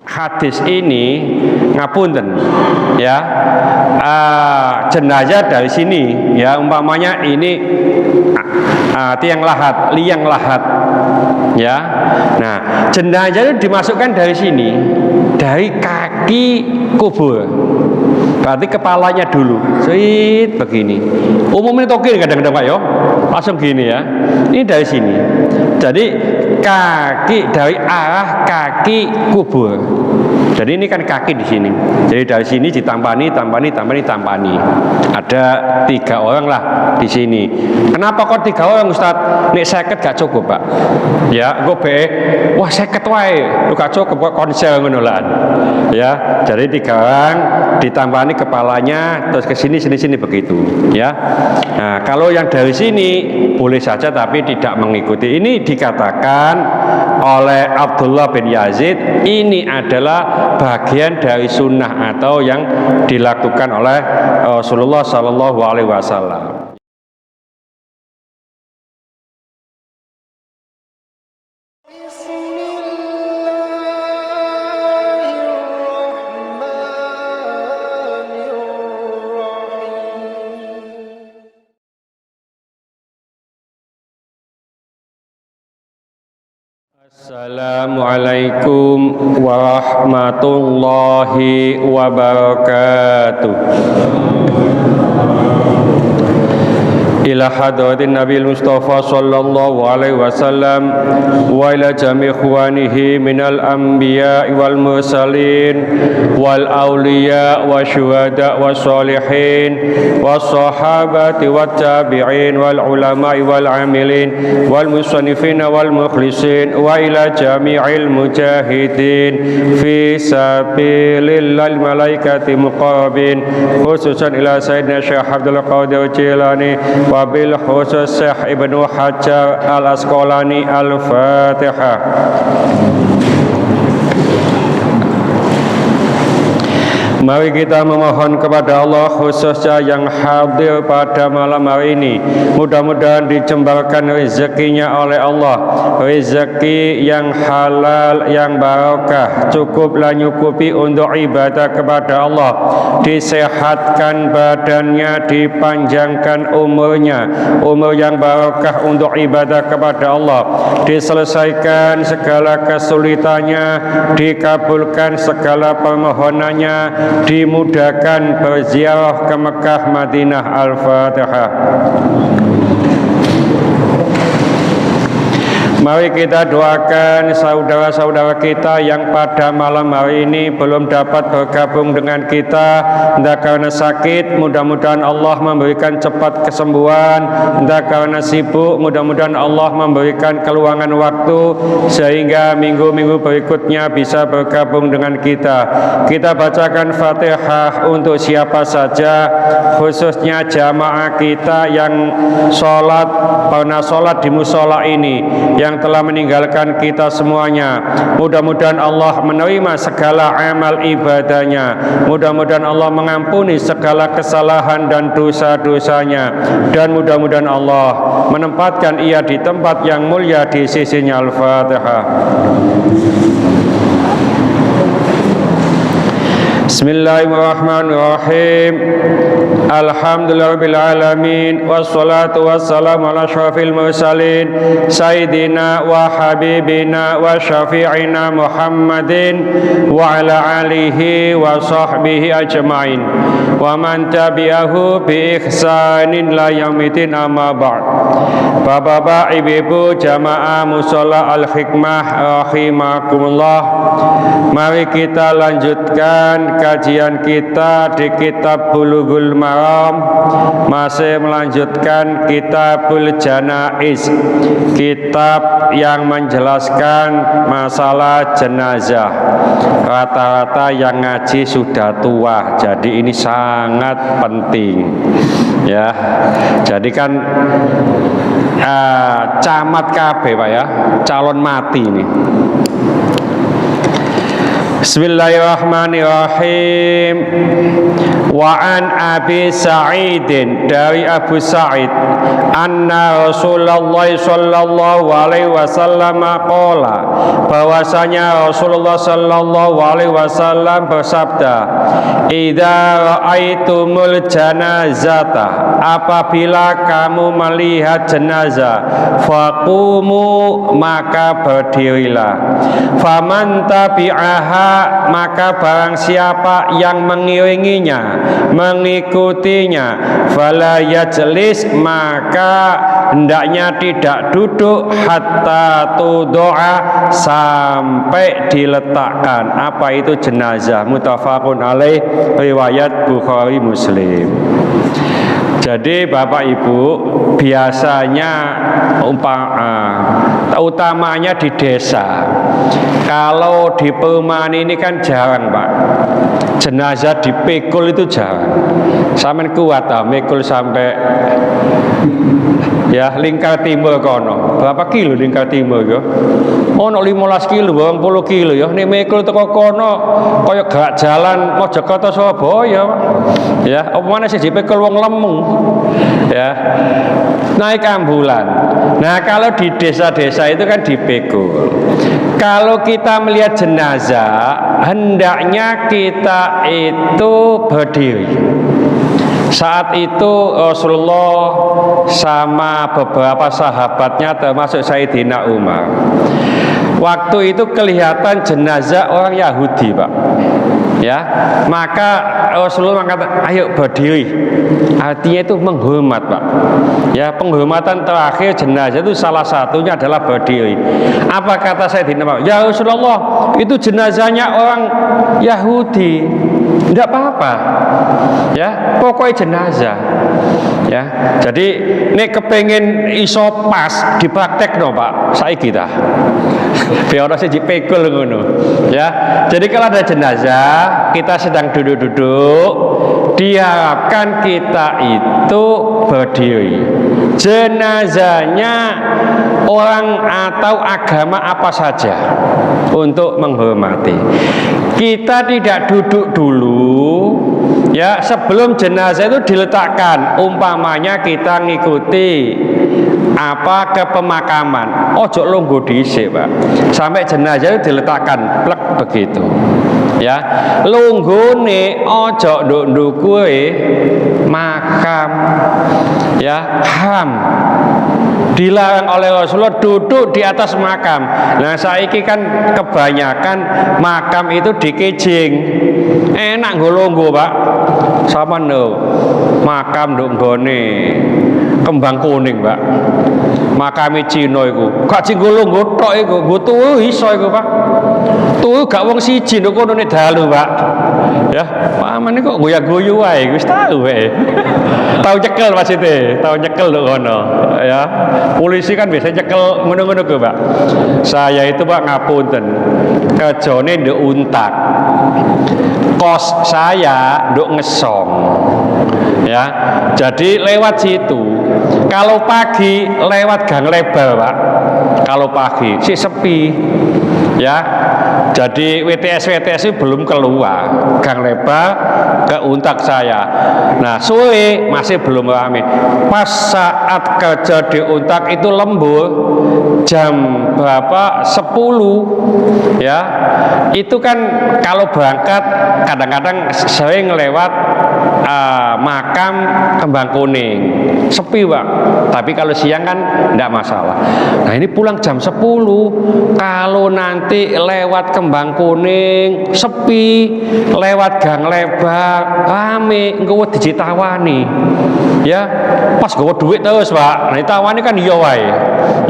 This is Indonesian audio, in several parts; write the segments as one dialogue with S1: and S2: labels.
S1: hadis ini ngapunten ya, jenazah dari sini ya, umpamanya ini liang lahat ya. Nah, jenazah itu dimasukkan dari sini, dari kaki kubur. Berarti kepalanya dulu, sweet begini. Umumnya tokir kadang-kadang Pak yo, langsung gini ya. Ini dari sini. Jadi kaki dari arah kaki kubur. Jadi ini kan kaki di sini. Jadi dari sini ditampani. Ada 3 orang lah di sini. Kenapa kok 3 orang Ustaz? Nek 50 gak cukup Pak. Ya, gue be, wah 50 wae, lu gak cukup kok konsel ngono lah. Ya, jadi 3 orang ditampani kepalanya, terus ke sini begitu. Ya. Nah, kalau yang dari sini boleh saja tapi tidak mengikuti. Ini dikatakan oleh Abdullah bin Yazid, ini adalah bagian dari sunnah atau yang dilakukan oleh Rasulullah Sallallahu Alaihi Wasallam. Assalamualaikum warahmatullahi wabarakatuh. Ila hadratin Nabi Mustafa sallallahu alaihi wasallam wa ila jami' ikhwanihi minal anbiya wal mursalin wal awliya wa syuhada wa salihin was sahabati wat tabi'in wal ulama wal amilin wal musannifin wal mukhlisin wa ila jami'il mujahidin fi sabilillahil malaikati muqarrabin, khususan ila sayyidina Syekh Abdul Qadir Jilani wabil khusus Syekh Ibnu Hajar Al-Asqalani. Al-Fatihah. Mari kita memohon kepada Allah khususnya yang hadir pada malam hari ini, mudah-mudahan dijembarkan rezekinya oleh Allah, rezeki yang halal, yang barakah, cukuplah nyukupi untuk ibadah kepada Allah, disehatkan badannya, dipanjangkan umurnya, umur yang barakah untuk ibadah kepada Allah, diselesaikan segala kesulitannya, dikabulkan segala permohonannya, dimudahkan berziarah ke Mekah Madinah. Al-Fatihah. Mari kita doakan saudara-saudara kita yang pada malam hari ini belum dapat bergabung dengan kita, entah karena sakit, mudah-mudahan Allah memberikan cepat kesembuhan, entah karena sibuk, mudah-mudahan Allah memberikan keluangan waktu sehingga minggu-minggu berikutnya bisa bergabung dengan kita. Kita bacakan Fatihah untuk siapa saja, khususnya jamaah kita yang pernah sholat di musola ini, yang telah meninggalkan kita semuanya. Mudah-mudahan Allah menerima segala amal ibadahnya, mudah-mudahan Allah mengampuni segala kesalahan dan dosa-dosanya, dan mudah-mudahan Allah menempatkan ia di tempat yang mulia di sisinya. Al-Fatihah. Bismillahirrahmanirrahim. Alhamdulillahirabbil alamin, wassalatu wassalamu ala asyrafil mursalin sayyidina wa habibina wa syafi'ina Muhammadin wa ala alihi wa sahbihi ajmain wa man tabi'ahu bi ihsanin la yaumidin, amma ba'd. Bapak-bapak, ibu-ibu jamaah mushola Al-Hikmah rahimakumullah, mari kita lanjutkan kajian kita di kitab Bulughul Maram, masih melanjutkan kitabul Janaiz, kitab yang menjelaskan masalah jenazah. Rata-rata yang ngaji sudah tua, jadi ini sangat penting ya. Jadi kan camat KB Pak ya, calon mati ini. Bismillahirrahmanirrahim. Wa an Abi Sa'idin, dari Abu Sa'id, anna Rasulullah sallallahu alaihi wasallam qala, bahwasanya Rasulullah sallallahu alaihi wasallam bersabda, idza ra'aitumul janazata, apabila kamu melihat jenazah, faqumu, maka berdirilah. Faman tabi'aha, maka barang siapa yang mengiringinya, mengikutinya, fala yajlis, maka hendaknya tidak duduk, hatta tudoa, sampai diletakkan. Apa itu jenazah? Muttafaqun alaih, riwayat Bukhari Muslim. Jadi Bapak Ibu, biasanya utamanya di desa. Kalau di perumahan ini kan jarang, Pak. Jenazah dipikul itu jarang. Sampeyan kuat mikul sampai ya lingkar timur kono. Berapa kilo lingkar timur yo? Ono 15 kilo, 80 kilo ya. Nek mikul teko kono kaya gak jalan Mojokerto Surabaya, Pak. Ya, apa maneh sih dipikul wong lemu. Ya. Naik ambulan. Nah, kalau di desa-desa itu kan dipikul. Kalau kita melihat jenazah, hendaknya kita itu berdiri. Saat itu Rasulullah sama beberapa sahabatnya termasuk Sayyidina Umar. Waktu itu kelihatan jenazah orang Yahudi, Pak. Ya, maka Rasulullah mengatakan, ayo berdiri. Artinya itu menghormat, Pak. Ya, penghormatan terakhir jenazah itu salah satunya adalah berdiri. Apa kata Sayyidina Umar? Ya Rasulullah, itu jenazahnya orang Yahudi. Tidak apa-apa. Ya, pokoknya jenazah. Ya, jadi nek kepengen iso pas dipraktekno, Pak, saiki kita. Biar ora siji pekul ngono. Ya. Jadi kalau ada jenazah, kita sedang duduk-duduk, diharapkan kita itu berdiri. Jenazahnya orang atau agama apa saja untuk menghormati. Kita tidak duduk dulu, ya, sebelum jenazah itu diletakkan. Umpamanya kita ngikuti apa ke pemakaman, ojo longgo dhisik, Pak, sampai jenazah itu diletakkan plek begitu. Ya, lunggone ojo nduk-ndukure makam. Ya, ham. Dilarang oleh Rasulullah duduk di atas makam. Nah, saiki kan kebanyakan makam itu dikejing. Enak nggo-longgo, Pak. Sama no. Makam nduk nggone Kembang Kuning, Pak. Makame Cina iku. Gak cinggolonggo tok iku, nggo tuwu iso iku, Pak. Tuwu gak wong siji nduk kono nek dalu, Pak. Ya, paman kok goya-goyo wae, wis tahu wae. Tahu nyekel maksudnya, tahu nyekel nduk kono, ya. Polisi kan biasa nyekel ngono-ngono ku, Pak. Saya itu, Pak, ngapunten. Kerjane nduk untak. Kos saya nduk ngesong. Ya. Jadi lewat situ. Kalau pagi lewat gang lebar, Pak. Kalau pagi sih sepi. Ya. Jadi WTS itu belum keluar, gang lebar ke untak saya. Nah, sore masih belum ramai. Pas saat kerja di untak itu lembur, jam berapa? 10. Ya, itu kan kalau berangkat kadang-kadang sering lewat makam Kembang Kuning, sepi, Pak. Tapi kalau siang kan tidak masalah. Nah, ini pulang jam 10. Kalau nanti lewat Kembang Kuning sepi, lewat gang lebar rame, engko ditawani. Ya, pas gowo duit terus, Pak. Nah, ditawani kan iya wae.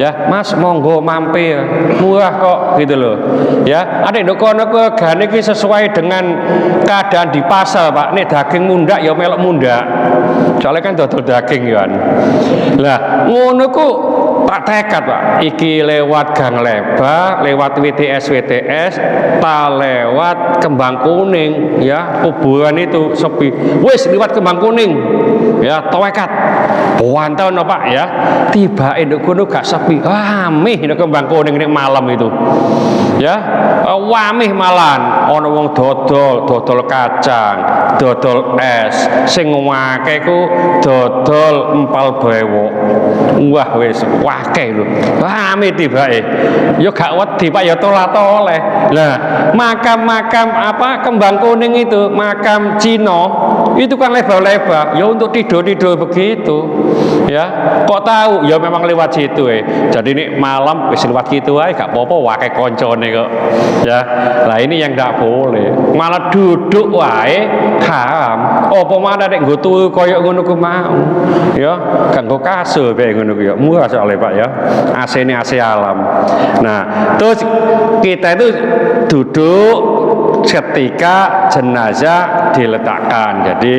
S1: Ya, Mas monggo mampir, murah kok gitu loh. Ya, ada nduk kono regane iki sesuai dengan keadaan di pasar, Pak. Nek daging mundak ya melok mundak. Soalnya kan dodol daging kan. Lah ngono ku tak tekad Pak, iki lewat Gang Lebak, lewat WTS, tak lewat Kembang Kuning ya, kuburan itu sepi. Wis lewat Kembang Kuning. Ya, tekad. Pantau no Pak ya. Tiba nduk kono gak sepi. Amih nduk Kembang Kuning nek malam itu. Ya, wamih malan ana wong dodol kacang, dodol es, sing akeh ku dodol empal brewok. Wah wis akeh lho. Wamih tibake. Ya gak wedi Pak ya tolah-toleh. Lah, makam-makam apa Kembang Kuning itu, makam Cina itu kan lebar-lebar ya untuk tidur-tidur begitu. Ya, kok tahu? Ya memang lewat situ Jadi ini malam wis lewat gitu ae gak apa-apa wae koncone kok. Ya. Lah ini yang ndak boleh. Malah duduk wae haram. Apa mana nek nggo turu koyo ngono ku mau. Ya, gak nggo kasur bae ngono ku ya. Murah soalnya Pak ya. AC-ne AC alam. Nah, terus kita itu duduk ketika jenazah diletakkan. Jadi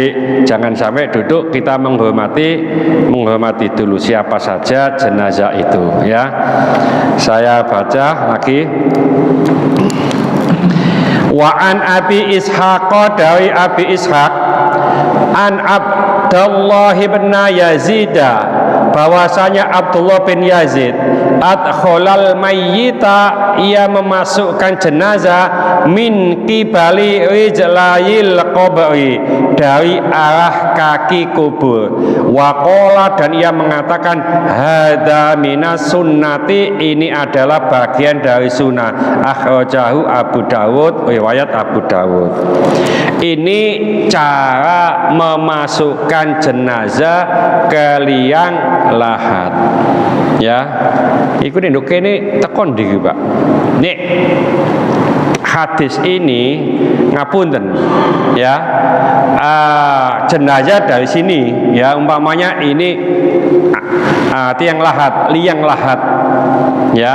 S1: jangan sampai duduk, kita menghormati dulu siapa saja jenazah itu ya. Saya baca lagi. Wa an Abi Ishaq dari Abi Ishaq an Abdullah bin Yazid, bahwasanya Abdullah bin Yazid adkhalal mayyita, ia memasukkan jenazah min qibali rijlayil qabri, dari arah kaki kubur. Waqala, dan ia mengatakan hadza minas sunnati, ini adalah bagian dari sunnah. Akhrajahu Abu Dawud, riwayat Abu Dawud. Ini cara memasukkan jenazah ke liang lahat. Ya, iku nduk kene tekon ndi Pak. Nek hadis ini ngapunten ya, jenazah dari sini ya, umpamanya ini liang lahat ya.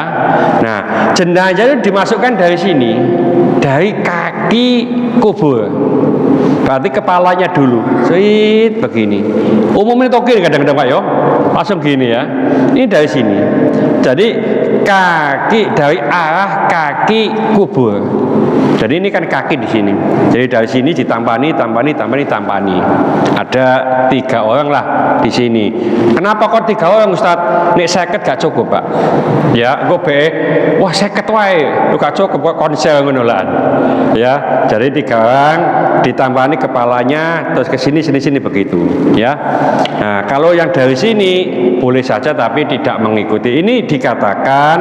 S1: Nah, jenazah itu dimasukkan dari sini, dari kaki kubur. Berarti kepalanya dulu, sit begini. Umumnya tokir kadang-kadang Pak yo, langsung gini ya. Ini dari sini. Jadi kaki dari arah kaki kubur. Jadi ini kan kaki di sini. Jadi dari sini ditampani. Ada 3 orang lah di sini. Kenapa kok 3 orang Ustaz? Nek 50 gak cukup Pak. Ya, gue be, wah 50 wae, lu gak cukup kok konsel ngono lah. Ya, jadi 3 orang ditampani kepalanya, terus ke sini begitu. Ya. Nah, kalau yang dari sini boleh saja tapi tidak mengikuti. Ini dikatakan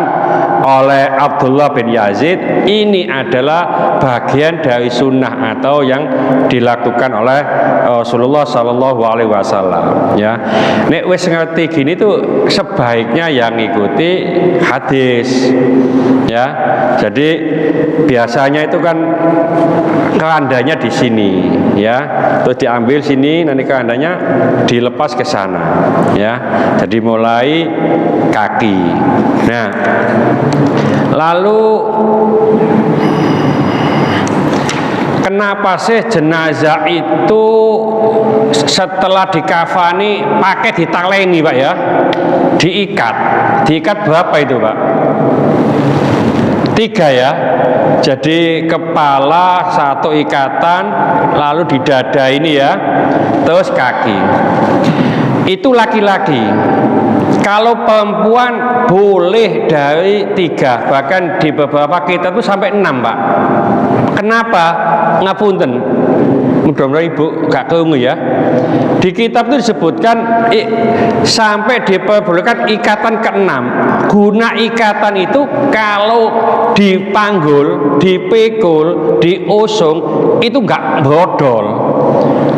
S1: oleh Abdullah bin Yazid, ini adalah bagian dari sunnah atau yang dilakukan oleh Rasulullah Sallallahu Alaihi Wasallam. Ya, nek wis ngerti gini tuh sebaiknya yang ikuti hadis. Ya, jadi biasanya itu kan kerandanya di sini, ya, terus diambil sini, nanti kerandanya dilepas ke sana, ya. Jadi mulai kaki. Nah, lalu kenapa sih jenazah itu setelah dikafani pakai ditaleni Pak ya? Diikat berapa itu Pak? 3 ya. Jadi kepala 1 ikatan, lalu di dada ini ya, terus kaki. Itu laki-laki. Kalau perempuan boleh dari 3, bahkan di beberapa kitab itu sampai 6 Pak. Kenapa? Ngapunten, mudah-mudahan Ibu gak keungu ya. Di kitab itu disebutkan sampai diperbolehkan ikatan ke-6. Guna ikatan itu kalau dipanggul, dipikul, diusung itu gak brodol.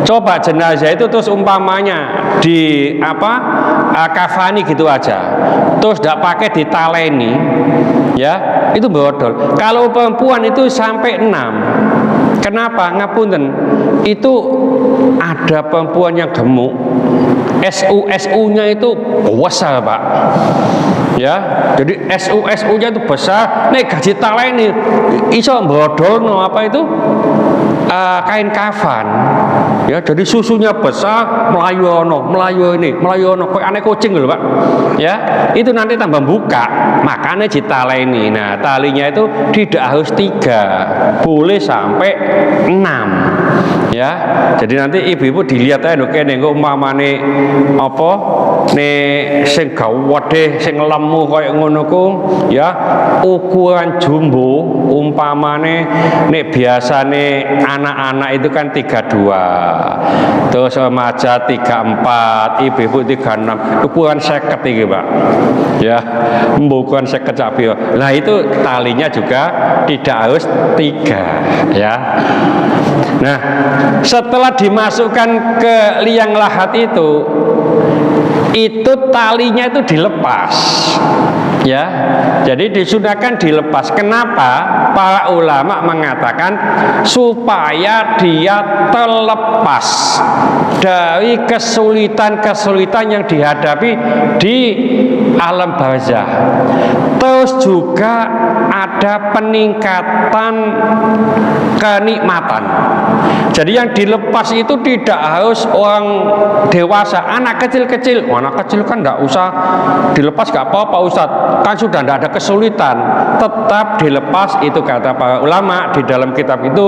S1: Coba jenazah itu terus umpamanya di kafani gitu aja, terus tidak pakai ditaleni, ya itu brodol. Kalau perempuan itu sampai 6. Kenapa? Ngapunten, itu ada perempuan yang gemuk, SU-nya itu besar Pak. Ya, jadi SU-nya itu besar. Nek gaji taleni iso mbrodono apa itu? Kain kafan. Ya, jadi susunya besar, melayu ono kok aneh kucing lho Pak. Ya, itu nanti tambah buka, makanya ditaleni. Nah, talinya itu tidak harus 3, boleh sampai 6. Ya, jadi nanti ibu-ibu dilihat aja kene engko umpamane apa nek sing gawedhe sing lemu koyo ngono ku ya ukuran jumbo umpamane nek biasane anak-anak itu kan 32, terus remaja 34, ibu-ibu 36, ukuran 50 iki Pak. Ya, ukuran 50 capi. Nah, itu talinya juga tidak harus 3 ya. Nah, setelah dimasukkan ke liang lahat itu talinya itu dilepas. Ya, jadi disunahkan dilepas. Kenapa? Para ulama mengatakan supaya dia terlepas dari kesulitan-kesulitan yang dihadapi di alam barzah. Terus juga ada peningkatan kenikmatan. Jadi yang dilepas itu tidak harus orang dewasa, anak kecil-kecil. Anak kecil kan enggak usah dilepas, enggak apa-apa Ustaz. Kan sudah tidak ada kesulitan, tetap dilepas. Itu kata para ulama di dalam kitab itu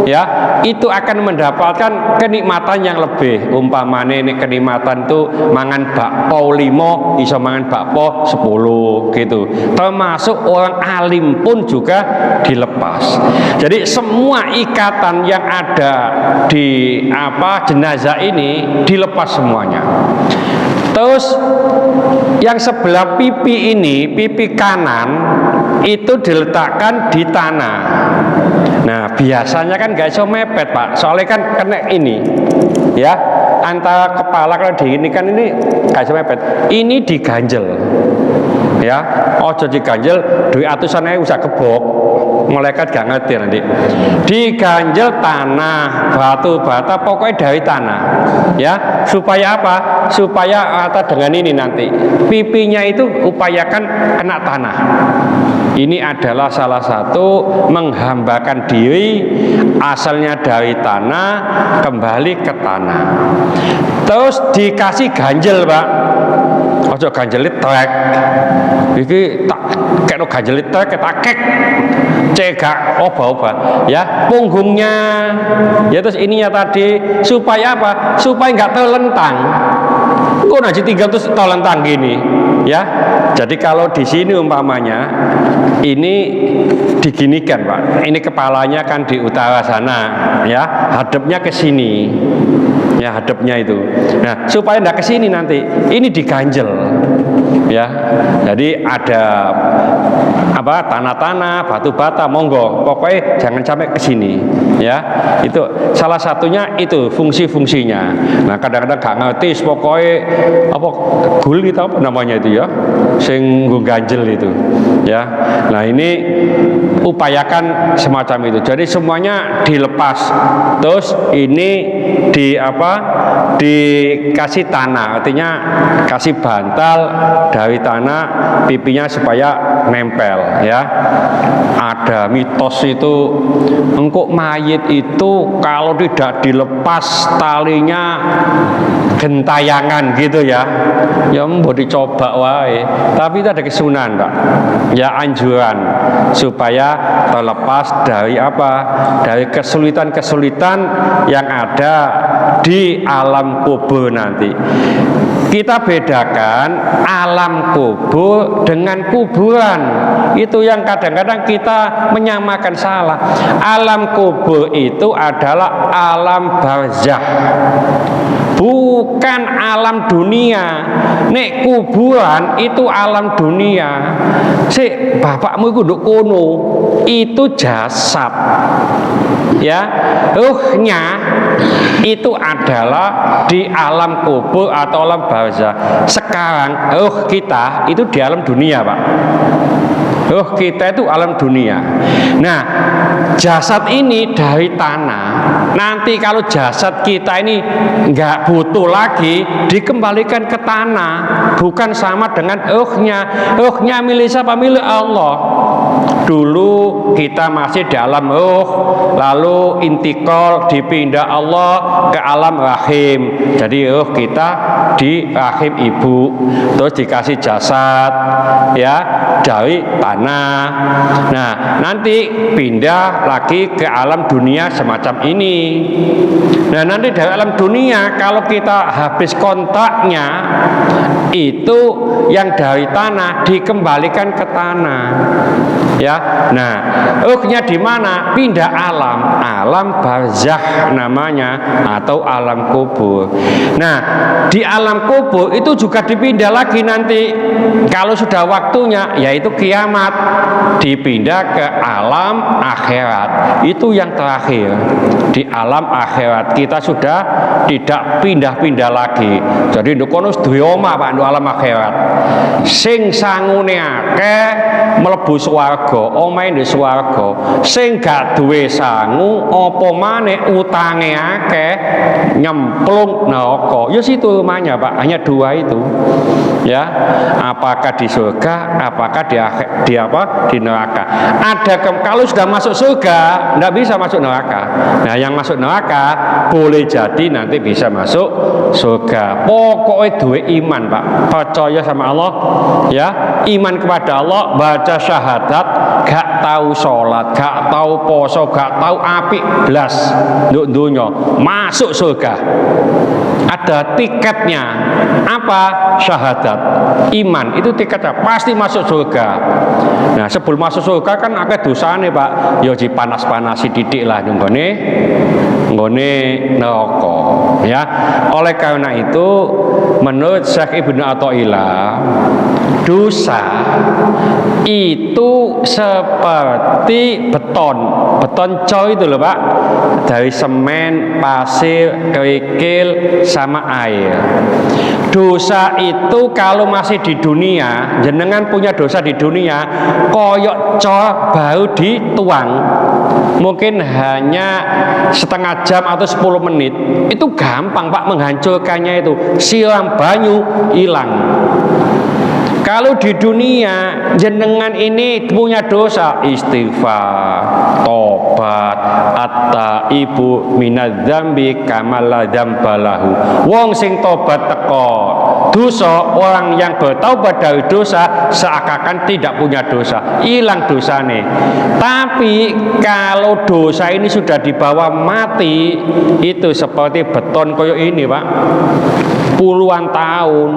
S1: ya, itu akan mendapatkan kenikmatan yang lebih. Umpamane ini kenikmatan itu mangan bakpo 5 iso mangan bakpo 10 gitu. Termasuk orang alim pun juga dilepas. Jadi semua ikatan yang ada di jenazah ini dilepas semuanya. Terus yang sebelah pipi ini, pipi kanan itu diletakkan di tanah. Nah, biasanya kan gak iso mepet Pak, soalnya kan kena ini ya, antara kepala kalau di ini kan ini gak iso mepet. Ini diganjel ya, ojo diganjel duit atusan aja usah kebok, malaikat gak ngerti nanti. Diganjel tanah, batu bata, pokoknya dari tanah ya, supaya apa? Supaya rata dengan ini nanti pipinya itu upayakan kena tanah. Ini adalah salah satu menghambakan diri, asalnya dari tanah kembali ke tanah. Terus dikasih ganjel Pak, ojo ganjelit trek iki tak kena ganjelit trek tak kek cegak oba-oba ya, punggungnya ya, terus ininya tadi supaya apa? Supaya nggak terlentang. Kok nanti tinggal terus terlentang gini ya. Jadi kalau di sini umpamanya ini diginikan Pak, ini kepalanya kan di utara sana ya, hadapnya ke sini ya, hadapnya itu. Nah, supaya tidak ke sini nanti ini diganjel ya. Jadi ada tanah-tanah, batu bata, monggo pokoknya jangan sampai ke sini ya. Itu salah satunya, itu fungsi-fungsinya. Nah, kadang-kadang gak ngerti pokoknya gul itu apa namanya itu ya, sing ganjel itu ya. Nah, ini upayakan semacam itu. Jadi semuanya dilepas. Terus ini dikasih tanah, artinya kasih bantal dari tanah pipinya supaya nempel ya. Ada mitos itu engkau mayit itu kalau tidak dilepas talinya gentayangan gitu ya. Ya mau dicoba wae. Tapi itu ada kesunahan Pak. Ya anjuran supaya terlepas dari dari kesulitan-kesulitan yang ada di alam kubur nanti. Kita bedakan alam kubur dengan kuburan. Itu yang kadang-kadang kita menyamakan salah. Alam kubur itu adalah alam barzah, bukan alam dunia. Nek kuburan itu alam dunia. Si bapakmu itu nduk kono, itu jasad. Ya, ruhnya itu adalah di alam kubur atau alam barzah. Sekarang ruh kita itu di alam dunia Pak. kita itu alam dunia. Nah, jasad ini dari tanah. Nanti kalau jasad kita ini nggak butuh lagi, dikembalikan ke tanah. Bukan sama dengan ruhnya milik siapa? Milik Allah. Dulu kita masih di alam ruh, lalu intikal dipindah Allah ke alam rahim. Jadi ruh kita di rahim ibu, terus dikasih jasad ya dari tanah. Nah, nanti pindah lagi ke alam dunia semacam ini. Nah, nanti dari alam dunia kalau kita habis kontraknya, itu yang dari tanah dikembalikan ke tanah. Ya, nah, ruhnya di mana? Pindah alam barzakh namanya, atau alam kubur. Nah, di alam kubur itu juga dipindah lagi nanti kalau sudah waktunya, yaitu kiamat, dipindah ke alam akhirat. Itu yang terakhir. Di alam akhirat kita sudah tidak pindah-pindah lagi. Jadi ndukono duwe omah Pak nduk alam akhirat. Sing sangune akeh mlebu swarga, omahe ndek swarga. Sing gak duwe sangu apa maneh utange akeh nyemplung neraka. Ya situ rumahnya Pak, hanya dua itu. Ya, apakah di surga, apakah di neraka. Kalau sudah masuk surga, tidak bisa masuk neraka. Nah, yang masuk neraka boleh jadi nanti bisa masuk surga. Pokoknya duwe iman Pak, percaya sama Allah, ya, iman kepada Allah, baca syahadat, gak tahu sholat, gak tahu poso, gak tahu apik blas nduk dunya, masuk surga. Ada tiketnya. Apa? Syahadat. Iman itu tiketnya, pasti masuk surga. Nah, sebelum masuk surga kan akeh dosane Pak, ya dipanas-panasi didik lah nggone neraka, ya. Oleh karena itu menurut Syekh Ibnu Athaillah, dosa itu seperti beton coy itu loh Pak, dari semen, pasir, kerikil sama air. Dosa itu kalau masih di dunia, jenengan punya dosa di dunia, koyok coy baru dituang, mungkin hanya setengah jam atau 10 menit, itu gampang Pak menghancurkannya, itu siram banyu hilang. Kalau di dunia jenengan ini punya dosa, istighfar, tobat, at-taibu minadz-dzambi kama la dzambalahu. Wong sing tobat teko dosa, orang yang bertaubat dari dosa seakan-akan tidak punya dosa, hilang dosane. Tapi kalau dosa ini sudah dibawa mati, itu seperti beton koyo ini Pak, puluhan tahun,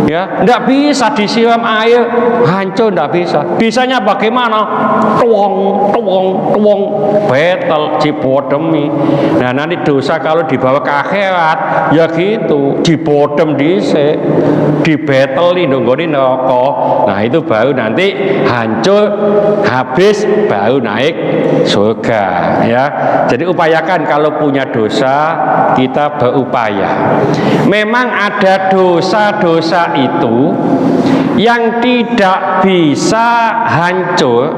S1: ya, tidak bisa disiram air, hancur, tidak bisa. Bisanya bagaimana? Tuong, betel, cipodemi. Nah, nanti dosa kalau dibawa ke akhirat, ya gitu, dipodem dhisik, dibeteli nunggoni neraka. Nah, itu baru nanti hancur, habis, baru naik surga, ya. Jadi upayakan kalau punya dosa, kita berupaya. Memang ada dosa-dosa itu yang tidak bisa hancur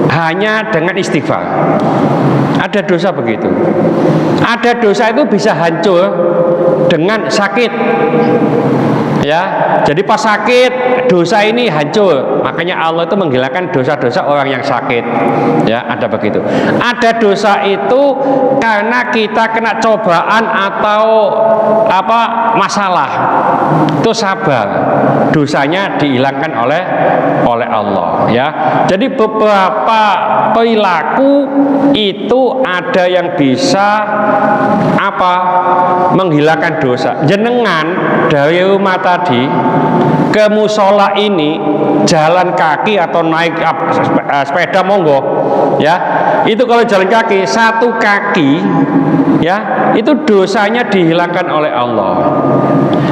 S1: hanya dengan istighfar. Ada dosa begitu. Ada dosa itu bisa hancur dengan sakit. Ya, jadi pas sakit dosa ini hancur. Makanya Allah itu menghilangkan dosa-dosa orang yang sakit. Ya, ada begitu. Ada dosa itu karena kita kena cobaan atau masalah. Itu sabar. Dosanya dihilangkan oleh Allah, ya. Jadi beberapa perilaku itu ada yang bisa menghilangkan dosa. Jenengan dari rumah tadi ke musola ini jalan kaki atau naik sepeda monggo, ya. Itu kalau jalan kaki satu kaki, ya, itu dosanya dihilangkan oleh Allah.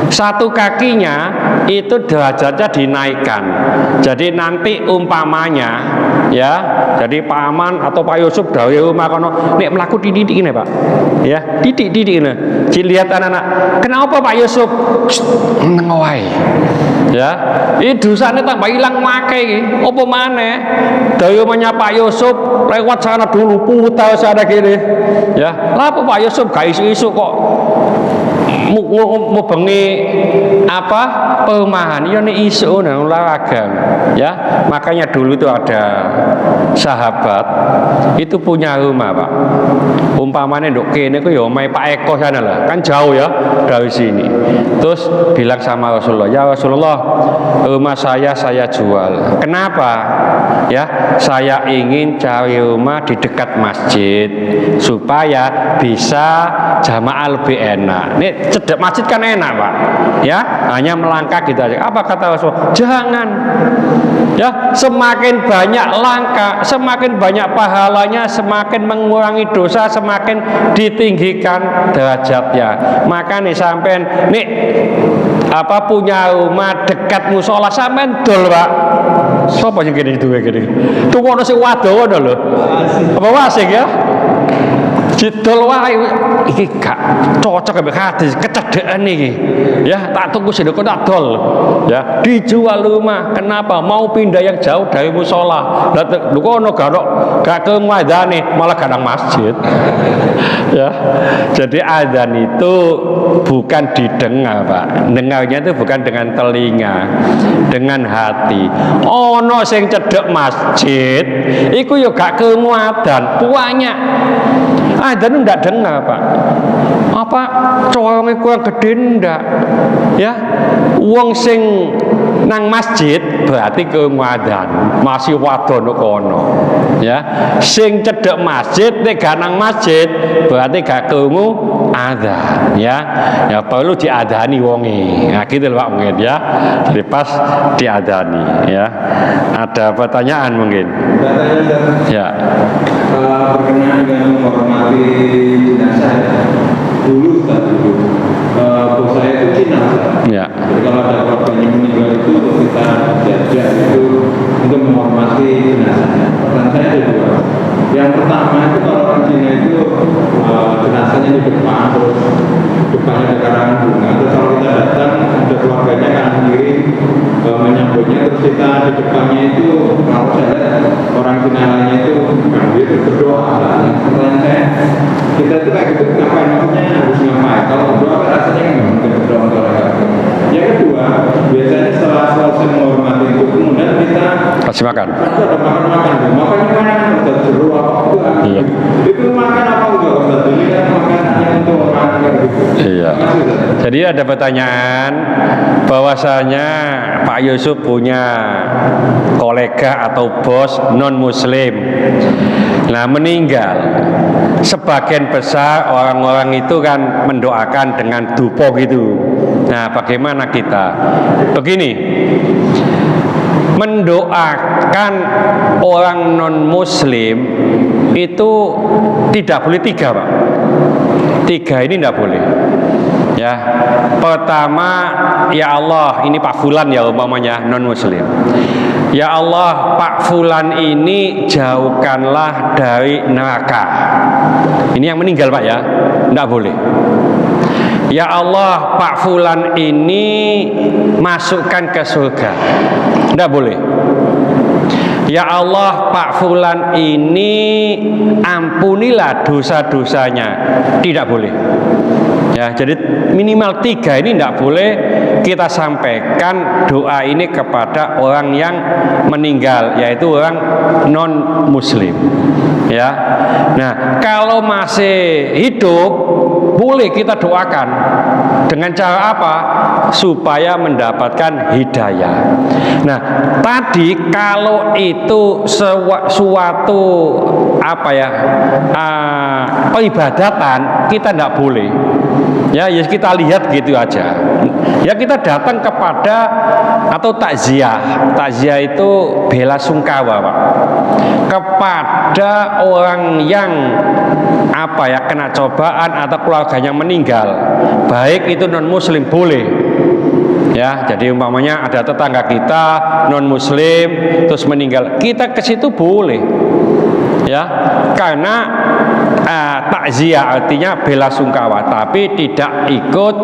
S1: Satu kakinya itu derajatnya dinaikkan. Jadi nanti umpamanya, ya, jadi Pak Aman atau Pak Yusuf dari rumah kono nek mlaku didik ini Pak, ya, didik ini. Dilihat anak-anak, kenapa Pak Yusuf? Nengowai. Ya, ini dosanya tambah hilang makai iki. Apa maneh? Dayanya Pak Yusuf lewat sana dulu putar sana kiri. Ya, lah apa Pak Yusuf gak isu-isu kok mau bengi apa perumahan ya nih isu nang olahraga ya. Makanya dulu itu ada sahabat itu punya rumah Pak, umpamanya nduk kene ku ya omahe Pak Eko sana lah, kan jauh ya dari sini. Terus bilang sama Rasulullah, ya Rasulullah, rumah saya jual. Kenapa? Ya, saya ingin cari rumah di dekat masjid supaya bisa jamaah lebih enak. Nih cedek masjid kan enak Pak, ya hanya melangkah gitu aja. Apa kata Rasulullah? Jangan, ya semakin banyak langkah, semakin banyak pahalanya, semakin mengurangi dosa, semakin ditinggikan derajatnya. Maka nih sampean nih apa punya rumah dekat musola sampean dol Pak. Sopo sing kene duwe kene? Tuh ono sing wadoh ngono lho. Apa wasik ya? Jidol wae iki gak cocok ambek hadis kecedhekan iki. Ya, tak tunggu sing kok tak dol. Ya, dijual rumah. Kenapa? Mau pindah yang jauh dari musola. Lah lho kono gak ke adzane, malah gak nang masjid. Ya. Jadi adzan itu bukan didengar, Pak. Dengarnya itu bukan dengan telinga, dengan hati. Ono sing cedhek masjid, iku yo gak ke adzan, banyak. Adzan ndak dengar Pak. Apa corongnya kurang gede ndak? Ya, wong sing nang masjid berarti ke adzan, masih wadon kono. Ya, sing cedhek masjid nek gak nang masjid berarti gak krungu adzan. Ya, ya perlu diadani wonge. Nah gitu loh Pak mungkin ya. Jadi pas diadani ya. Ada pertanyaan mungkin? Ya.
S2: Berkenaan dengan menghormati jenazah dulu bos saya itu Cina
S1: ya.
S2: Jadi kalau ada korban yang meninggal itu kita jajah itu untuk menghormati jenazahnya. Pertanyaan saya ada dua. Yang pertama itu kalau orang Cina itu jenazahnya di depan, terus depannya ada karangan bunga, terus kalau kita datang ada keluarganya kanan kiri menyambutnya, terus kita di depannya itu kalau saya lihat orang Cina lainnya itu sambil berdoa. Pertanyaan saya, kita itu kayak gitu ngapain, maksudnya harus ngapain? Kalau berdoa rasanya nggak mungkin berdoa untuk orang kafir. Yang kedua, biasanya setelah selesai menghormati itu kemudian kita
S1: kasih makan.
S2: Itu ada makan-makan, makannya mana? Ada jeruk apa enggak?
S1: Iya.
S2: Itu makan apa enggak Ustaz? Ini kan makanannya untuk orang gitu.
S1: Iya. Jadi ada pertanyaan bahwasanya Pak Yusuf punya kolega atau bos non muslim. Nah meninggal, sebagian besar orang-orang itu kan mendoakan dengan dupo gitu. Nah bagaimana kita? Begini, mendoakan orang non muslim itu tidak boleh tiga Pak. Tiga ini tidak boleh. Ya, pertama, ya Allah, ini Pak Fulan ya umpamanya non muslim. Ya Allah, Pak Fulan ini jauhkanlah dari neraka. Ini yang meninggal Pak ya, tidak boleh. Ya Allah, Pak Fulan ini masukkan ke surga, tidak boleh. Ya Allah, Pak Fulan ini ampunilah dosa-dosanya, tidak boleh. Ya, jadi minimal tiga ini tidak boleh kita sampaikan doa ini kepada orang yang meninggal, yaitu orang non muslim. Ya, nah kalau masih hidup boleh kita doakan dengan cara apa? Supaya mendapatkan hidayah. Nah, tadi kalau itu suatu apa ya peribadatan kita tidak boleh. Ya, ya kita lihat gitu aja. Ya kita datang kepada atau takziah. Takziah itu bela sungkawa, Pak. Kepada orang yang apa ya kena cobaan atau keluarganya meninggal, baik itu non muslim boleh. Ya, jadi umpamanya ada tetangga kita non muslim terus meninggal, kita ke situ boleh. Ya, karena takziah, artinya bela sungkawa, tapi tidak ikut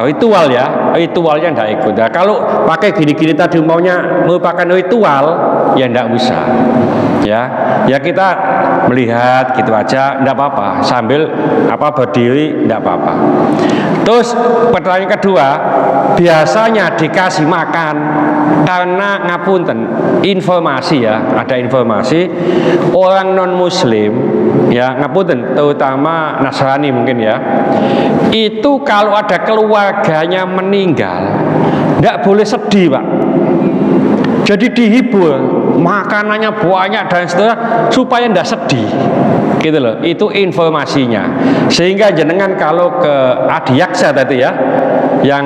S1: ritual ya, ritualnya tidak ikut. Nah, kalau pakai gini-gini tadi maunya merupakan ritual, ya tidak usah. Ya kita melihat gitu aja, tidak apa-apa, sambil berdiri tidak apa-apa. Terus pertanyaan kedua, biasanya dikasih makan karena ngapunten informasi ya, ada informasi orang non muslim ya, ngapunten, terutama Nasrani mungkin ya, itu kalau ada keluarganya meninggal tidak boleh sedih Pak, jadi dihibur, makanannya banyak dan seterusnya supaya tidak sedih gitu loh. Itu informasinya, sehingga jenengan kalau ke Adiaksa tadi ya, yang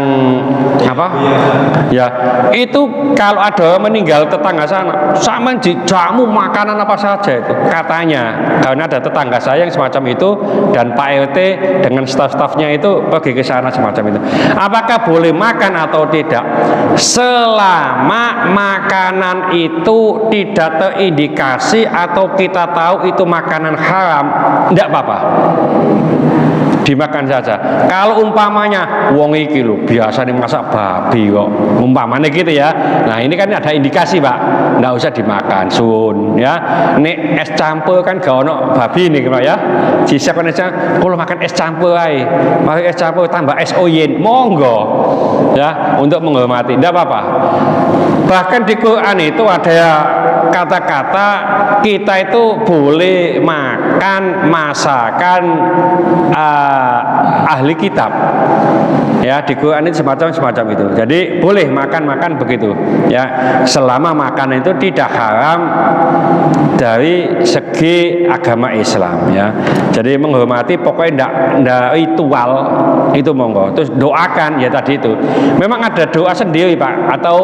S1: ya itu kalau ada orang meninggal tetangga sana sama dijamu makanan apa saja itu katanya, karena ada tetangga saya yang semacam itu, dan Pak RT dengan staf-stafnya itu pergi ke sana semacam itu. Apakah boleh makan atau tidak? Selama makanan itu tidak terindikasi atau kita tahu itu makanan haram, tidak apa-apa, dimakan saja. Kalau umpamanya wong iki lho biasa nih masak babi kok, umpamanya gitu ya, nah ini kan ada indikasi Pak, nggak usah dimakan sun ya. Nek es campur kan gak ono babi nih Pak ya, disiapkan es campur, kalau makan es campur aja, mari es campur tambah es oyen, monggo ya, untuk menghormati, tidak apa-apa. Bahkan di Quran itu ada kata-kata kita itu boleh makan masakan ahli kitab ya, di Quran itu semacam itu. Jadi boleh makan begitu ya, selama makanan itu tidak haram dari segi agama Islam ya. Jadi menghormati, pokoknya ndak ritual itu monggo. Terus doakan ya tadi itu. Memang ada doa sendiri Pak, atau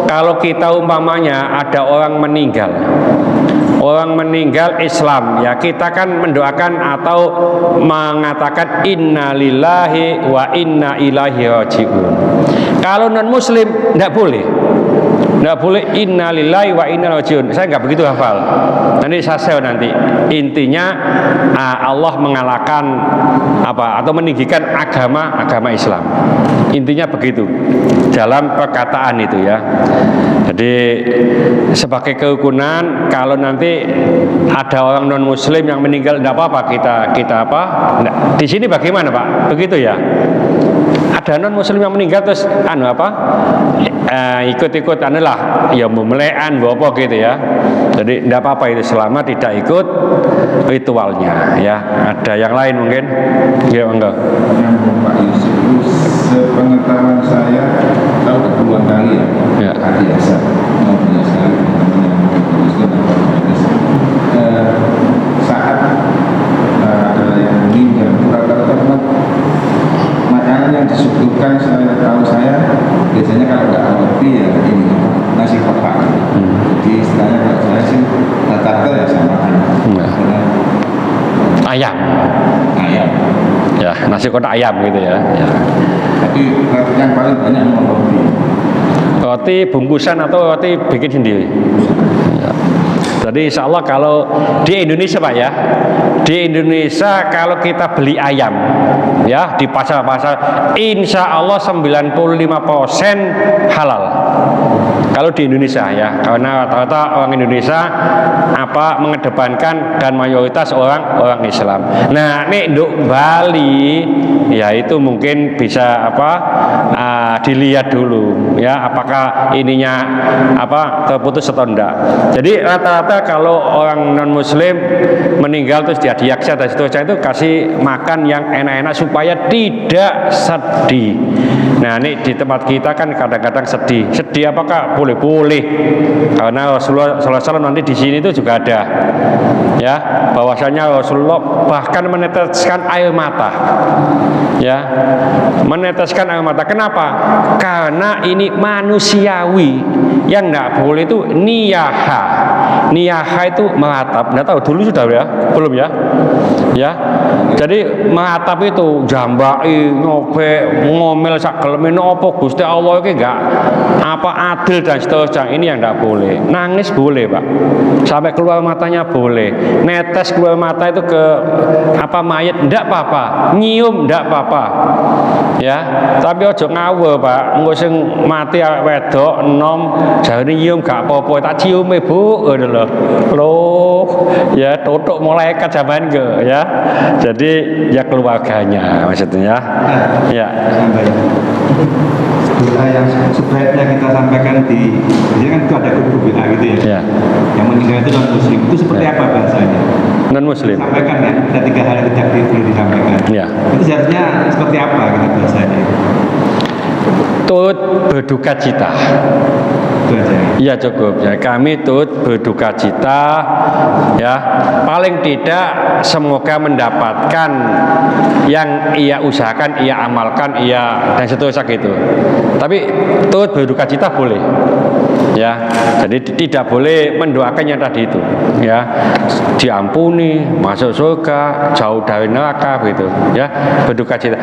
S1: kalau kita umpamanya ada orang meninggal Islam ya, kita kan mendoakan atau mengatakan inna lillahi wa inna ilaihi raji'un. Kalau non muslim tidak boleh inna lillahi wa inna ilaihi raji'un. Saya nggak begitu hafal, nanti saya share nanti. Intinya Allah mengalahkan atau meninggikan agama Islam, intinya begitu dalam perkataan itu ya. Jadi sebagai kerukunan, kalau nanti ada orang non muslim yang meninggal tidak apa-apa, kita di sini bagaimana Pak, begitu ya. Ada non muslim yang meninggal terus ikut-ikut ya memelean apa gitu ya. Jadi tidak apa-apa itu selama tidak ikut ritualnya ya. Ada yang lain mungkin ya, enggak.
S3: Pak Yusuf, sepengetahuan saya tahu kedua kali ya biasa banyak sekali saat ada yang meninggal rata-rata makanan yang disuguhkan setahu saya biasanya kalau nggak roti ya ini nasi kotak. Jadi istilahnya kalau saya sih rata-rata ya sama
S1: ayam ya, nasi kotak ayam gitu ya.
S3: Tapi yang paling banyak
S1: roti bungkusan atau roti bikin sendiri ya. Jadi insya Allah kalau di Indonesia Pak ya, di Indonesia kalau kita beli ayam ya di pasar-pasar, insya Allah 95% halal kalau di Indonesia ya, karena rata-rata orang Indonesia mengedepankan dan mayoritas orang Islam. Nah ini di Bali ya itu mungkin bisa dilihat dulu ya, apakah ininya terputus atau enggak. Jadi rata-rata kalau orang non muslim meninggal terus dia diaksa dan seterusnya itu kasih makan yang enak-enak supaya tidak sedih. Nah ini di tempat kita kan kadang-kadang sedih apakah boleh karena Rasulullah SAW nanti di sini itu juga ada ya, bahwasanya Rasulullah bahkan meneteskan air mata ya, meneteskan air mata. Kenapa? Karena ini manusiawi, yang tidak boleh itu niyaha, Niyaha itu mengatap. Nggak tahu dulu sudah ya? Belum ya? Ya. Jadi mengatap itu jambai, nyobek, ngomel sak geleme napa Gusti Allah iki enggak apa adil dan seterusnya. Ini yang enggak boleh. Nangis boleh, Pak. Sampai keluar matanya boleh. Netes keluar mata itu ke apa mayat enggak apa-apa. Nyium enggak apa-apa. Ya, tapi ojo ngawur, Pak. Engko sing mati awake wedok enom jarene nyium gak apa-apa, tak ciume, Bu. Ngono lho. Loh, ya tutuk malaikat zaman ke ya. Jadi ya keluarganya maksudnya ya.
S4: Doa yang sebaiknya kita sampaikan biasanya kan itu ada grup WA gitu ya. Yang meninggal itu non muslim itu seperti apa bahasanya?
S1: Non muslim.
S4: Sampaikan ya, ada 3 hal yang tidak perlu disampaikan.
S1: Ya.
S4: Itu seharusnya seperti apa gitu bahasanya?
S1: Turut berduka cita. Iya cukup ya, kami turut berduka cita ya, paling tidak semoga mendapatkan yang ia usahakan, ia amalkan, ia dan seterusnya gitu. Tapi turut berduka cita boleh ya, jadi tidak boleh mendoakan yang tadi itu ya, diampuni, masuk surga, jauh dari neraka gitu ya, berduka cita.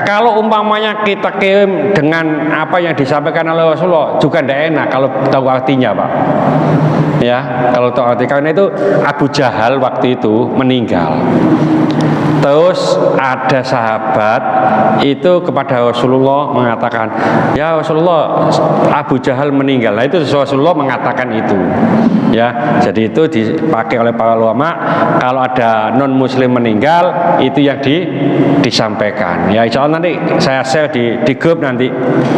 S1: Kalau umpamanya kita kirim dengan apa yang disampaikan oleh Rasulullah juga tidak enak kalau tahu artinya, Pak. Ya, kalau tahu artinya, karena itu Abu Jahal waktu itu meninggal. Terus ada sahabat itu kepada Rasulullah mengatakan, ya Rasulullah, Abu Jahal meninggal. Nah itu Rasulullah mengatakan itu. Ya, jadi itu dipakai oleh para ulama. Kalau ada non muslim meninggal, itu yang disampaikan. Ya, insya Allah nanti saya share di grup nanti.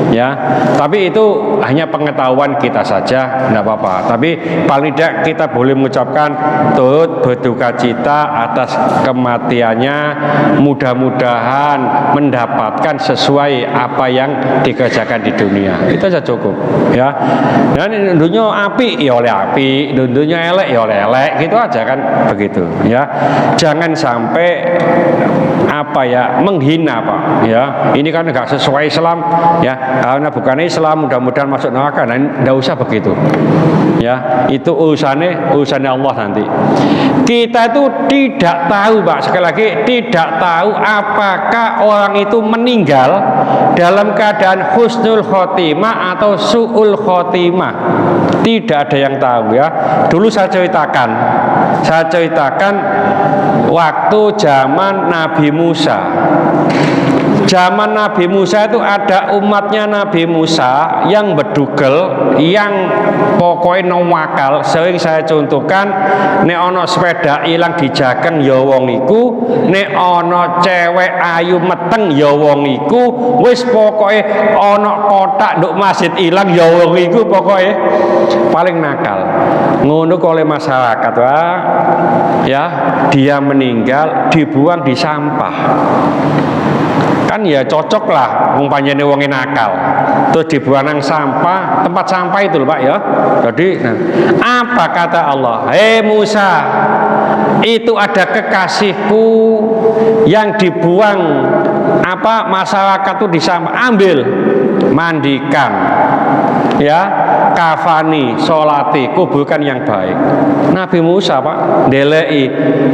S1: Ya, tapi itu hanya pengetahuan kita saja, tidak apa-apa. Tapi paling tidak kita boleh mengucapkan turut berduka cita atas kematiannya. Mudah-mudahan mendapatkan sesuai apa yang dikerjakan di dunia. Itu saja cukup ya. Dan dunia api ya oleh api, dunia elek ya oleh elek, gitu aja kan, begitu ya. Jangan sampai apa ya, menghina, Pak ya. Ini kan enggak sesuai Islam ya, karena bukan Islam mudah-mudahan masuk neraka. Nah, enggak usah begitu ya, itu urusannya Allah nanti. Kita itu tidak tahu, Pak, sekali lagi tidak tahu apakah orang itu meninggal dalam keadaan husnul khotimah atau su'ul khotimah. Tidak ada yang tahu ya. Dulu saya ceritakan waktu zaman Nabi Musa. Zaman Nabi Musa itu ada umatnya Nabi Musa yang bedugel, yang pokoknya nawakal. Sering saya contohkan, nek ono sepeda ilang dijaken ya wong iku, nek ono cewek ayu meteng ya wong iku, wis pokoknya ono kotak nduk masjid ilang ya wong iku, pokoknya paling nakal. Ngono oleh masyarakat, Wah. Ya, dia meninggal dibuang di sampah. Kan ya cocok lah umpamanya wong nakal terus dibuang nang sampah, tempat sampah itu loh, Pak ya. Jadi apa kata Allah? Hei Musa, itu ada kekasihku yang dibuang apa masyarakat itu di sampah, ambil, mandikan ya, kafani, sholati, kuburkan yang baik. Nabi Musa, Pak, ndeleki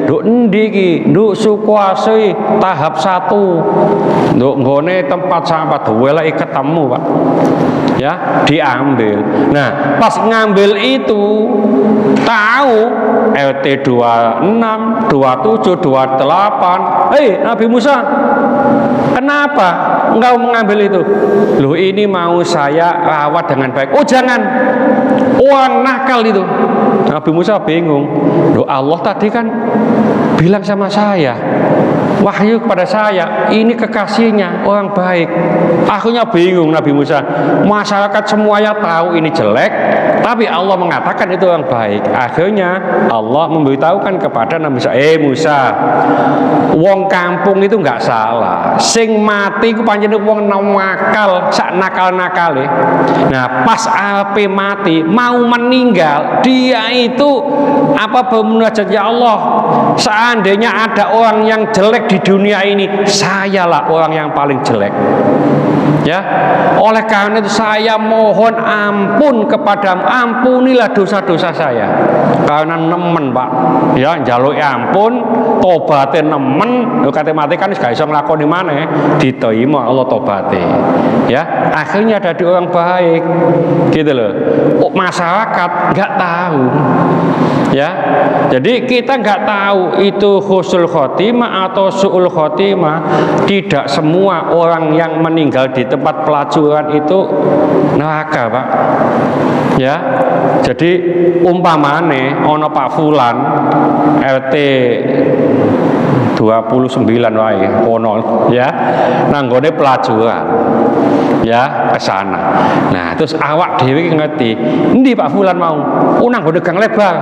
S1: nduk endi iki, nduk Sukoharjo tahap 1, nduk nggone tempat sampah duweleki ketemu, Pak ya, diambil. Nah pas ngambil itu tahu RT 26, 27, 28. Hei Nabi Musa, kenapa engkau mengambil itu? Loh, ini mau saya rawat dengan baik. Oh jangan, orang nakal itu. Nabi Musa bingung. Loh, Allah tadi kan bilang sama saya, wahyu kepada saya, ini kekasihnya orang baik. Akhirnya bingung Nabi Musa. Masyarakat semuanya tahu ini jelek, tapi Allah mengatakan itu orang baik. Akhirnya Allah memberitahukan kepada Nabi Musa, Musa, wong kampung itu nggak salah. Sing mati ku panjenengan wong nakal, sak nakal-nakale. Nah, pas ape mati, mau meninggal, dia itu apa bermunajat, ya Allah, seandainya ada orang yang jelek di dunia ini, sayalah orang yang paling jelek. Ya, oleh karena itu saya mohon ampun kepadamu, ampunilah dosa-dosa saya. Karena nemen Pak, ya njaluk ampun, tobaté nemen, lho kate mati kan wis gak iso nglakoni maneh, diterima Allah tobaté. Ya, akhirnya jadi orang baik. Gitu loh. Masyarakat nggak tahu. Ya. Jadi kita nggak tahu itu husnul khotimah atau su'ul khotimah. Tidak semua orang yang meninggal di tempat pelacuran itu neraka, Pak. Ya. Jadi umpamane ono Pak Fulan RT 29 wae kono ya nanggone pelacuran ya ke sana. Nah, terus awak dhewe ngerti, endi Pak Fulan mau? Nanggone gang lebar.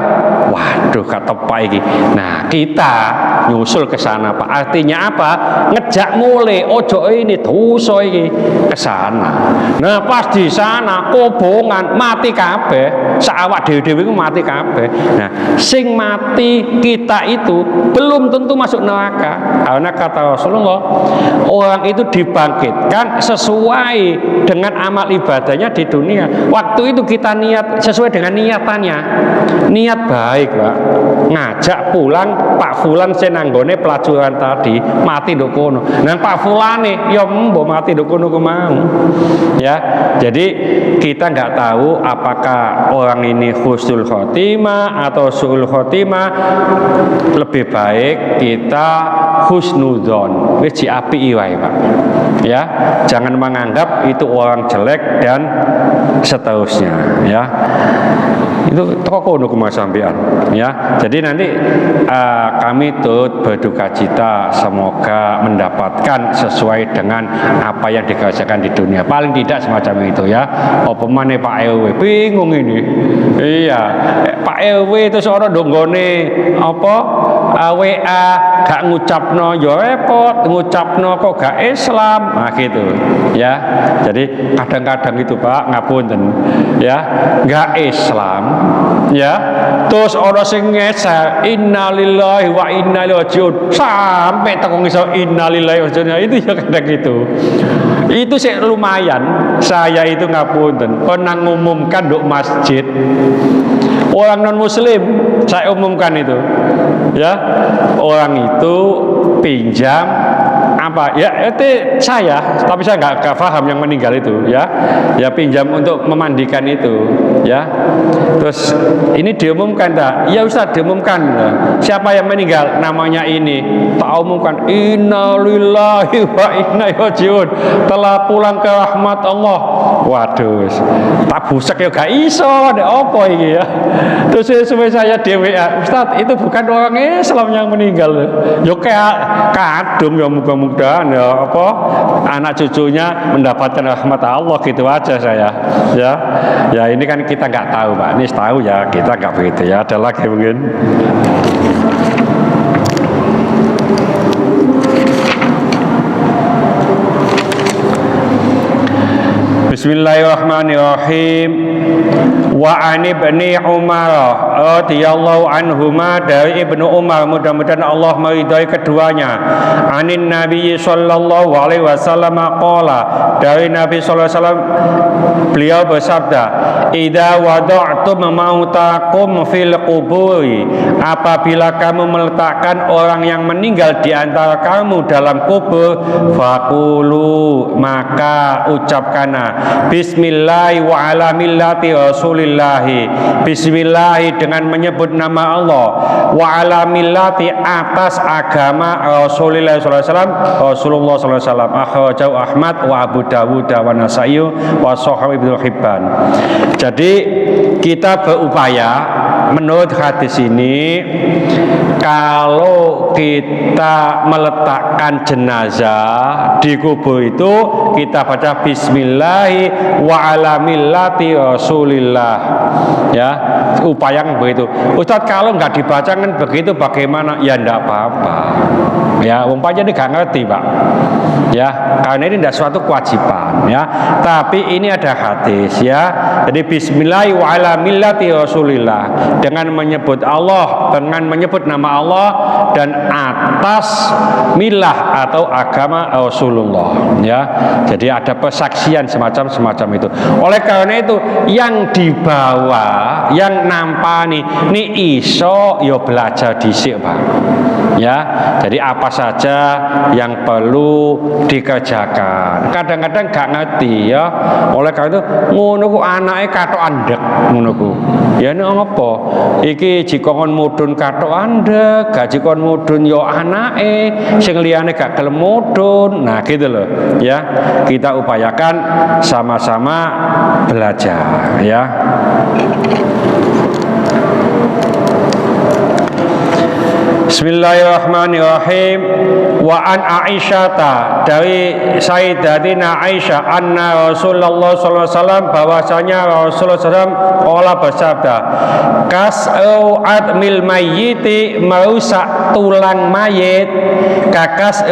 S1: Waduh, gak tepak iki. Nah, kita nyusul ke sana, Pak. Artinya apa? Ngejak mulai ojo ini dosa iki ke sana. Nah, pas di sana kobongan mati kabeh, sak awak dhewe-dhewe iku mati kabeh. Nah, sing mati kita itu belum tentu masuk neraka. Karena kata Rasulullah, orang itu dibangkitkan sesuai dengan amal ibadahnya di dunia. Waktu itu kita niat sesuai dengan niatannya. Niat baik, Pak. Ngajak pulang Pak Fulan senanggone pelacuran tadi, mati nduk kono. Nah, Pak Fulane ya mbok mati nduk kono ku mau. Ya. Jadi kita nggak tahu apakah orang ini husnul khotimah atau su'ul khotimah. Lebih baik kita husnudzon, wis diapiki wae, Pak. Ya, jangan menganggap itu orang jelek dan seterusnya, ya. Itu toko untuk sampean, ya. Jadi nanti kami turut berduka cita, semoga mendapatkan sesuai dengan apa yang dikerjakan di dunia. Paling tidak semacam itu, ya. Apa maneh Pak RW bingung ini. Iya, Pak RW itu seorang donggone apa WA gak ngucapno ya repot, ngucapno kok gak Islam. Nah gitu, ya. Jadi kadang-kadang itu Pak ngapunten, ya, gak Islam, ya. Terus orang sing ngeser innalillahi wa inna ilaihi rajiun sampai teko ngisor innalillahi wa inna itu ya kadang gitu. Itu sih lumayan. Saya itu ngapunten pernah ngumumkan di masjid orang non muslim, saya umumkan itu, ya. Orang itu pinjam apa ya itu saya, tapi saya nggak paham yang meninggal itu, ya. Ya pinjam untuk memandikan itu, ya. Terus ini diumumkan tak? Ya Ustaz diumumkan. Siapa yang meninggal? Namanya ini. Tak umumkan innalillahi wa inna ilaihi rajiun, telah pulang ke rahmat Allah. Waduh, tak busek ya gak iso, ada apa ini ya. Terus sesuai saya di WA, Ustaz itu bukan orang Islam yang meninggal. Yo kayak kadung ya mudah-mudahan ya apa anak cucunya mendapatkan rahmat Allah gitu aja saya. Ya. Ya ini kan kita nggak tahu, Pak. Ini tahu ya, kita nggak begitu ya. Ada lagi mungkin. Bismillahirrahmanirrahim. Wa an ibni Umar radhiyallahu anhuma, dari Ibnu Umar, mudah-mudahan Allah meridai keduanya, anin Nabi sallallahu alaihi wasallam qala, dari Nabi sallallahu alaihi wasallam beliau bersabda, idza wada'tum mautakum fil quburi, apabila kamu meletakkan orang yang meninggal di antara kamu dalam kubur, faqulu, maka ucapkanlah bismillahi wa ala millati rasulillahi, bismillahi dengan menyebut nama Allah, wa ala millati atas agama Rasulullah sallallahu alaihi wasallam, akhrajahu Ahmad wa Abu Dawud wa Nasa'i wa Sahih Ibnu Hibban. Jadi kita berupaya menurut hadis ini, kalau kita meletakkan jenazah di kubur itu kita baca bismillahi wa ala millati rasulillah, ya, upaya begitu. Ustadz kalau nggak dibaca kan begitu bagaimana? Ya enggak apa-apa, Ya, umpamanya ini gak ngerti, Pak. Ya, karena ini tidak suatu kewajiban, ya. Tapi ini ada hadis, ya. Jadi bismillah wa ala millati Rasulillah, dengan menyebut Allah, dengan menyebut nama Allah dan atas milah atau agama Rasulullah, ya. Jadi ada persaksian semacam itu. Oleh karena itu yang dibawa, yang nampani ini iso yo belajar dhisik, Pak. Ya, jadi apa saja yang perlu dikerjakan. Kadang-kadang gak ngerti, ya. Oleh karena itu ngono ku anake katok andek ngono ku. Ya nek apa? Iki jikon mudhun katok andek, gak jikon mudhun yo anake, sing liyane gak gelem mudhun. Nah, gitu loh, ya. Kita upayakan sama-sama belajar, ya. Bismillahirrahmanirrahim. Wa an Aisyata, dari Sayyidatina Aisyah, anna Rasulullah sallallahu alaihi wasallam, bahwasanya Rasulullah SAW bersabda, kas'u admil mayyiti, merusak tulang mayit, kakas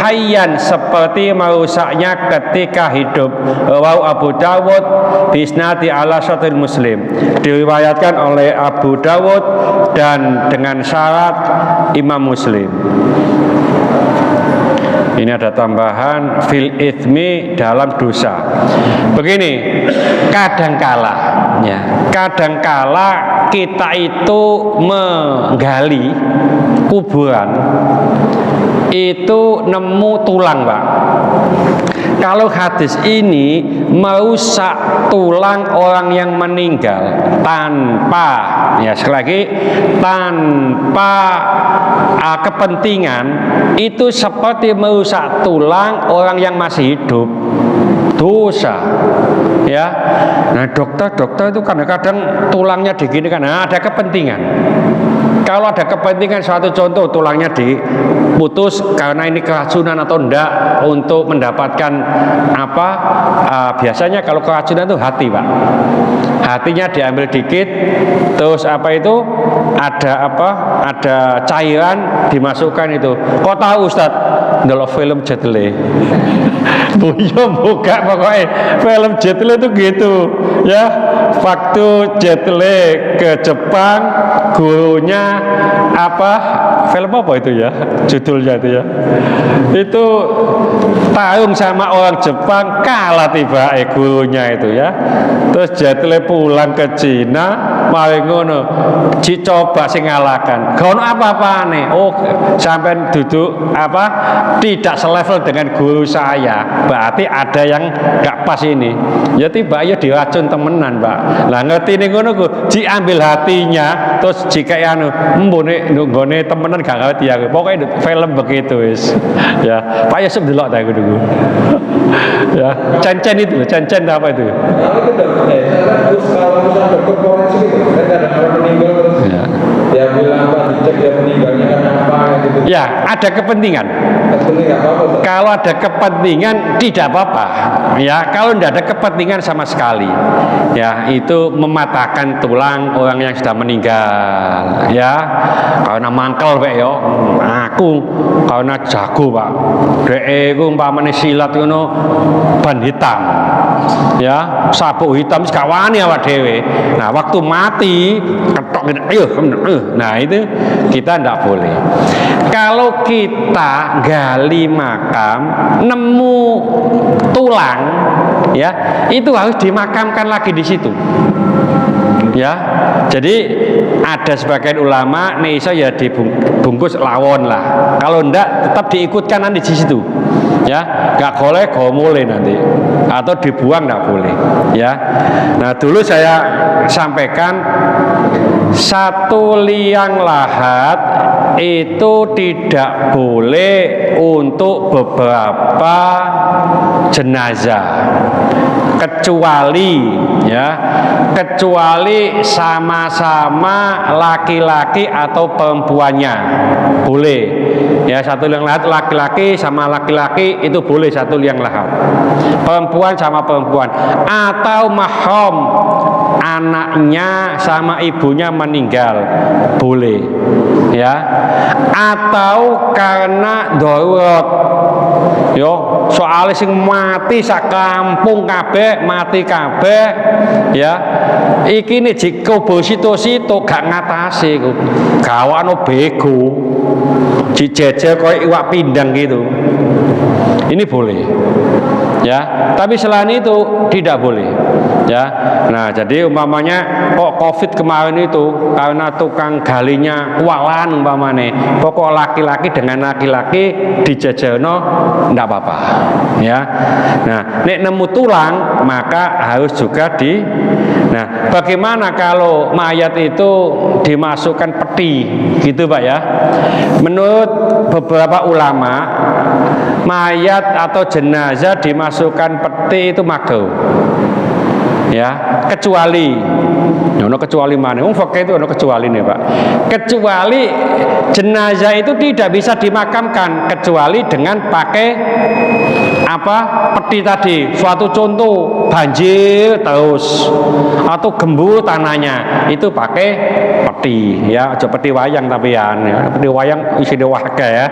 S1: hayyan, seperti merusaknya ketika hidup. Rawahu Abu Dawud bisnadi ala syatril Muslim, diriwayatkan oleh Abu Dawud dan dengan syarat Imam Muslim. Ini ada tambahan fil ithmi, dalam dosa. Begini, kadangkala, ya, kadangkala kita itu menggali kuburan itu nemu tulang, Pak. Kalau hadis ini merusak tulang orang yang meninggal tanpa, ya sekali lagi, tanpa kepentingan, itu seperti merusak tulang orang yang masih hidup, dosa, ya. Nah, dokter itu kadang-kadang tulangnya diginikan, nah, ada kepentingan. Kalau ada kepentingan, suatu contoh tulangnya diputus karena ini keracunan atau enggak, untuk mendapatkan apa, biasanya kalau keracunan itu hati, Pak. Hatinya diambil dikit, terus apa itu, ada cairan dimasukkan itu. Kok tahu, Ustaz? Ndelok film Jet Li. Iya, buka pokoknya film Jet Li itu gitu, ya. Waktu Jet Li ke Jepang, gurunya film apa itu, ya, judulnya itu, ya, itu tarung sama orang Jepang, kalah tiba gurunya itu, ya. Terus Jet Li pulang ke Cina, mari ngono dicoba sing ngalahkan, gak ono apa-apane. Oh, sampai duduk tidak selevel dengan guru saya, berarti ada yang gak pas ini. Ya tiba ya diracun temenan, Pak. Lah ngerti ning ngono ku diambil hatinya, terus jika mbone nggone temenan gak ngerti aku. Pokoknya film begitu wis. Ya, Pak Yusuf delok ta iku dulu. Ya, Cen-cen itu, Cen-cen apa itu?
S2: Kalau itu terus kalau misalnya dokter forensik itu kan ada orang meninggal terus, ya, dia bilang dicek dia meninggalnya karena apa gitu.
S1: Ya, ada kepentingan. Kalau ada kepentingan tidak apa-apa. Ya, kalau tidak ada kepentingan sama sekali, ya, itu mematahkan tulang orang yang sudah meninggal. Ya, karena mangkel, Pak, yo. Aku karena jago, Pak. Dek iku umpamane silat ngono ban hitam. Ya, sabuk hitam gak wani awak dhewe. Nah, waktu mati ketok nah itu kita tidak boleh. Kalau kita gali makam nemu tulang, ya, itu harus dimakamkan lagi di situ. Ya, jadi ada sebagian ulama nih ya dibungkus lawon lah. Kalau enggak tetap diikutkan nanti di situ. Ya, nggak boleh gomole nanti atau dibuang, nggak boleh. Ya, nah dulu saya sampaikan satu liang lahat itu tidak boleh untuk beberapa jenazah, kecuali sama-sama laki-laki atau perempuannya boleh. Ya, satu liang lahat laki-laki sama laki-laki itu boleh satu liang lahat. Perempuan sama perempuan atau mahram anaknya sama ibunya meninggal, boleh, ya. Atau karena darurat, yo, soalnya sing mati sak kampung kabeh, mati kabeh, ya. Iki nih jika situ gak ngatasi, gawano bego, dijejel koyo iwak pindang gitu. Ini boleh, ya. Tapi selain itu tidak boleh, ya. Nah, jadi umpamanya kok COVID kemarin itu karena tukang galinya kualan umpamane, pokok laki-laki dengan laki-laki dijejelno ndak apa-apa, ya. Nah, nek nemu tulang maka harus juga di. Nah, bagaimana kalau mayat itu dimasukkan peti, gitu Pak ya? Menurut beberapa ulama, mayat atau jenazah dimasukkan peti itu makruh, ya, kecuali kecuali mana? Fakih itu kecuali nih Pak. Kecuali jenazah itu tidak bisa dimakamkan kecuali dengan pakai apa? Peti tadi. Suatu contoh banjir terus atau gembur tanahnya itu pakai peti, ya. Aja peti wayang tapi ya. Peti wayang isi warga ya.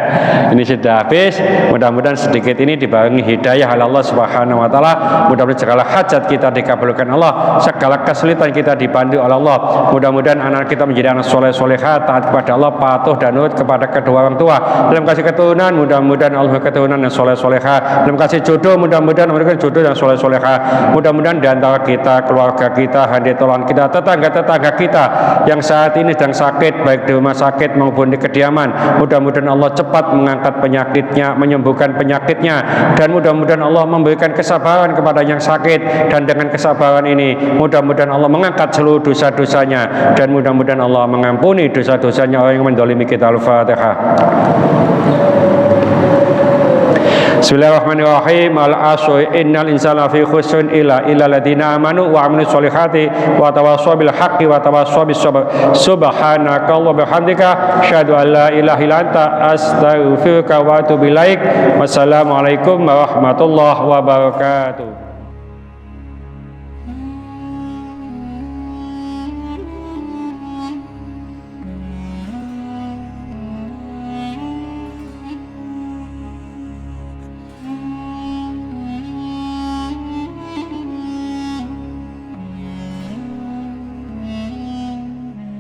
S1: Ini sudah habis. Mudah-mudahan sedikit ini dibarengi hidayah oleh Allah Subhanahu wa taala. Mudah-mudahan segala hajat kita dikabulkan Allah, segala kesulitan kita dibantu oleh Allah. Mudah-mudahan anak kita menjadi anak soleh solehah, taat kepada Allah, patuh dan nurut kepada kedua orang tua. Dalam kasih keturunan, mudah-mudahan Allah keturunan yang soleh solehah. Dalam kasih jodoh, mudah-mudahan memberikan jodoh yang soleh solehah. Mudah-mudahan di antara kita, keluarga kita, hadiah tolong kita, tetangga-tetangga kita yang saat ini sedang sakit, baik di rumah sakit maupun di kediaman, mudah-mudahan Allah cepat mengangkat penyakitnya, menyembuhkan penyakitnya, dan mudah-mudahan Allah memberikan kesabaran kepada yang sakit, dan dengan kesabaran ini mudah-mudahan Allah mengangkat seluruh dosa-dosanya, dan mudah-mudahan Allah mengampuni dosa-dosanya orang yang mendolimi kita. Al-Fatihah. Bismillahirrahmanirrahim. Al-asr innal insana fi khusrin illa alladziina amanu wa 'amilus solihati wa tawassaw bil haqqi wa tawassaw bis sabr. Subhanaka wa bihamdika asyhadu an la ilaha illa anta astaghfiruka wa atubu ilaik. Wassalamualaikum warahmatullahi wabarakatuh.